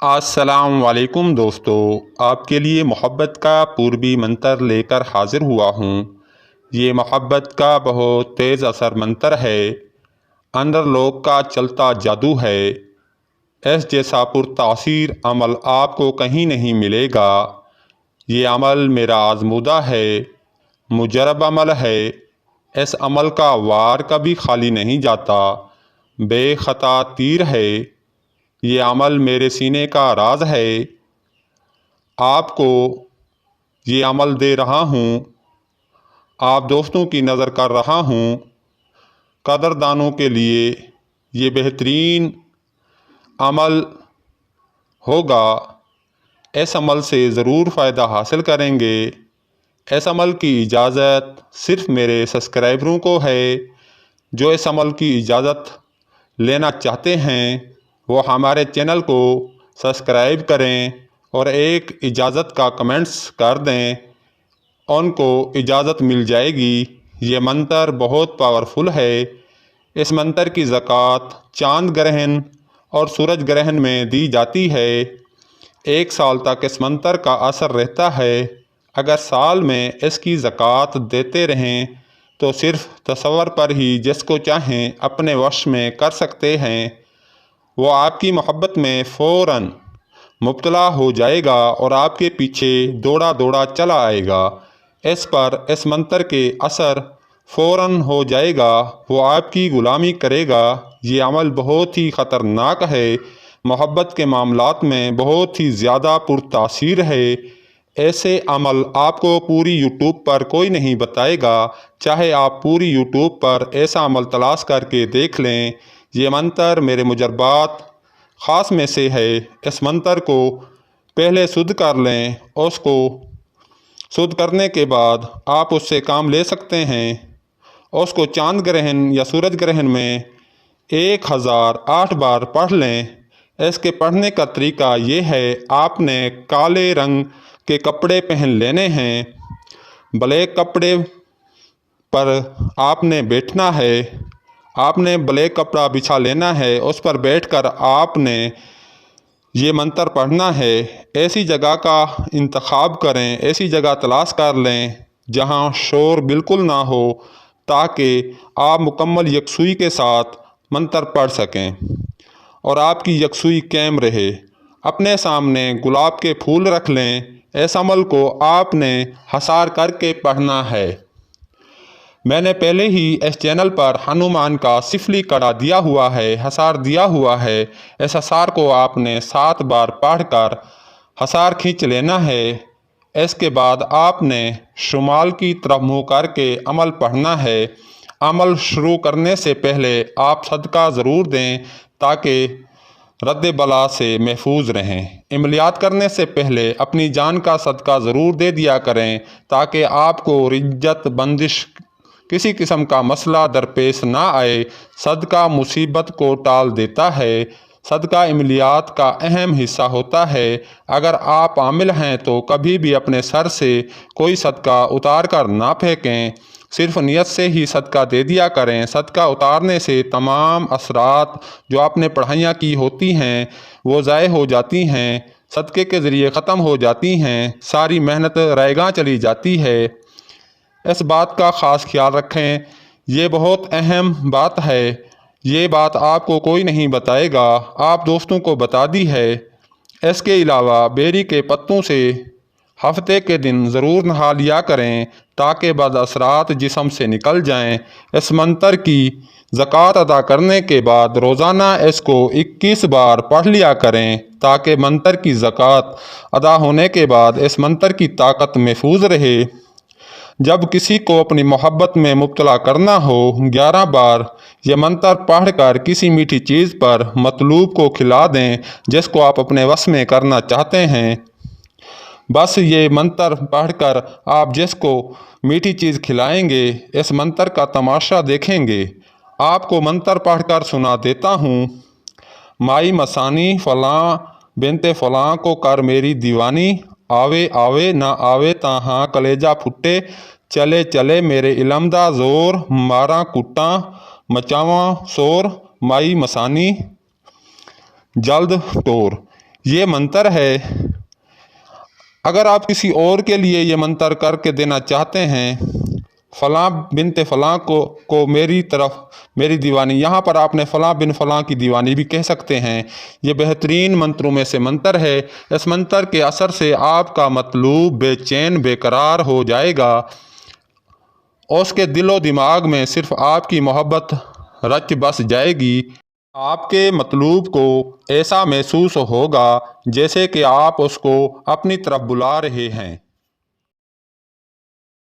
السلام علیکم دوستو، آپ کے لیے محبت کا پوربی منتر لے کر حاضر ہوا ہوں۔ یہ محبت کا بہت تیز اثر منتر ہے، اندر لوگ کا چلتا جادو ہے۔ اس جیسا پرتاثیر عمل آپ کو کہیں نہیں ملے گا۔ یہ عمل میرا آزمودہ ہے، مجرب عمل ہے۔ اس عمل کا وار کبھی خالی نہیں جاتا، بے خطا تیر ہے۔ یہ عمل میرے سینے کا راز ہے، آپ کو یہ عمل دے رہا ہوں، آپ دوستوں کی نظر کر رہا ہوں۔ قدردانوں کے لیے یہ بہترین عمل ہوگا، اس عمل سے ضرور فائدہ حاصل کریں گے۔ اس عمل کی اجازت صرف میرے سبسکرائبروں کو ہے۔ جو اس عمل کی اجازت لینا چاہتے ہیں وہ ہمارے چینل کو سبسکرائب کریں اور ایک اجازت کا کمنٹس کر دیں، ان کو اجازت مل جائے گی۔ یہ منتر بہت پاورفل ہے۔ اس منتر کی زکوٰۃ چاند گرہن اور سورج گرہن میں دی جاتی ہے۔ 1 سال تک اس منتر کا اثر رہتا ہے۔ اگر سال میں اس کی زکوٰۃ دیتے رہیں تو صرف تصور پر ہی جس کو چاہیں اپنے وش میں کر سکتے ہیں، وہ آپ کی محبت میں فوراً مبتلا ہو جائے گا اور آپ کے پیچھے دوڑا دوڑا چلا آئے گا۔ اس پر اس منتر کے اثر فوراً ہو جائے گا، وہ آپ کی غلامی کرے گا۔ یہ عمل بہت ہی خطرناک ہے، محبت کے معاملات میں بہت ہی زیادہ پرتاثیر ہے۔ ایسے عمل آپ کو پوری یوٹیوب پر کوئی نہیں بتائے گا، چاہے آپ پوری یوٹیوب پر ایسا عمل تلاش کر کے دیکھ لیں۔ یہ منتر میرے مجربات خاص میں سے ہے۔ اس منتر کو پہلے سدھ کر لیں، اس کو سدھ کرنے کے بعد آپ اس سے کام لے سکتے ہیں۔ اس کو چاند گرہن یا سورج گرہن میں 1008 بار پڑھ لیں۔ اس کے پڑھنے کا طریقہ یہ ہے، آپ نے کالے رنگ کے کپڑے پہن لینے ہیں، بلیک کپڑے پر آپ نے بیٹھنا ہے، آپ نے بلیک کپڑا بچھا لینا ہے، اس پر بیٹھ کر آپ نے یہ منتر پڑھنا ہے۔ ایسی جگہ کا انتخاب کریں، ایسی جگہ تلاش کر لیں جہاں شور بالکل نہ ہو، تاکہ آپ مکمل یکسوئی کے ساتھ منتر پڑھ سکیں اور آپ کی یکسوئی قائم رہے۔ اپنے سامنے گلاب کے پھول رکھ لیں۔ اس عمل کو آپ نے حسار کر کے پڑھنا ہے۔ میں نے پہلے ہی اس چینل پر ہنومان کا سفلی کڑا دیا ہوا ہے، حسار دیا ہوا ہے۔ اس حسار کو آپ نے 7 بار پڑھ کر حسار کھینچ لینا ہے۔ اس کے بعد آپ نے شمال کی طرف منہ کر کے عمل پڑھنا ہے۔ عمل شروع کرنے سے پہلے آپ صدقہ ضرور دیں تاکہ رد بلا سے محفوظ رہیں۔ عملیات کرنے سے پہلے اپنی جان کا صدقہ ضرور دے دیا کریں تاکہ آپ کو رجت بندش کسی قسم کا مسئلہ درپیش نہ آئے۔ صدقہ مصیبت کو ٹال دیتا ہے۔ صدقہ عملیات کا اہم حصہ ہوتا ہے۔ اگر آپ عامل ہیں تو کبھی بھی اپنے سر سے کوئی صدقہ اتار کر نہ پھینکیں، صرف نیت سے ہی صدقہ دے دیا کریں۔ صدقہ اتارنے سے تمام اثرات جو آپ نے پڑھائیاں کی ہوتی ہیں وہ ضائع ہو جاتی ہیں، صدقے کے ذریعے ختم ہو جاتی ہیں، ساری محنت رائے گاں چلی جاتی ہے۔ اس بات کا خاص خیال رکھیں، یہ بہت اہم بات ہے۔ یہ بات آپ کو کوئی نہیں بتائے گا، آپ دوستوں کو بتا دی ہے۔ اس کے علاوہ بیری کے پتوں سے ہفتے کے دن ضرور نہا لیا کریں تاکہ بد اثرات جسم سے نکل جائیں۔ اس منتر کی زکوٰۃ ادا کرنے کے بعد روزانہ اس کو 21 بار پڑھ لیا کریں تاکہ منتر کی زکوٰۃ ادا ہونے کے بعد اس منتر کی طاقت محفوظ رہے۔ جب کسی کو اپنی محبت میں مبتلا کرنا ہو، 11 بار یہ منتر پڑھ کر کسی میٹھی چیز پر مطلوب کو کھلا دیں جس کو آپ اپنے وس میں کرنا چاہتے ہیں۔ بس یہ منتر پڑھ کر آپ جس کو میٹھی چیز کھلائیں گے، اس منتر کا تماشا دیکھیں گے۔ آپ کو منتر پڑھ کر سنا دیتا ہوں۔ مائی مسانی فلاں بنت فلاں کو کر میری دیوانی، آوے آوے نہ آوے تاہاں کلیجہ پھٹے، چلے چلے میرے علم دا زور، ماراں کٹاں مچاواں شور، مائی مسانی جلد ٹور۔ یہ منتر ہے، اگر آپ کسی اور کے لیے یہ منتر کر کے دینا چاہتے ہیں، فلاں بنت فلاں کو میری دیوانی، یہاں پر آپ نے فلاں بن فلاں کی دیوانی بھی کہہ سکتے ہیں۔ یہ بہترین منتروں میں سے منتر ہے۔ اس منتر کے اثر سے آپ کا مطلوب بے چین بے قرار ہو جائے گا اور اس کے دل و دماغ میں صرف آپ کی محبت رچ بس جائے گی۔ آپ کے مطلوب کو ایسا محسوس ہوگا جیسے کہ آپ اس کو اپنی طرف بلا رہے ہیں۔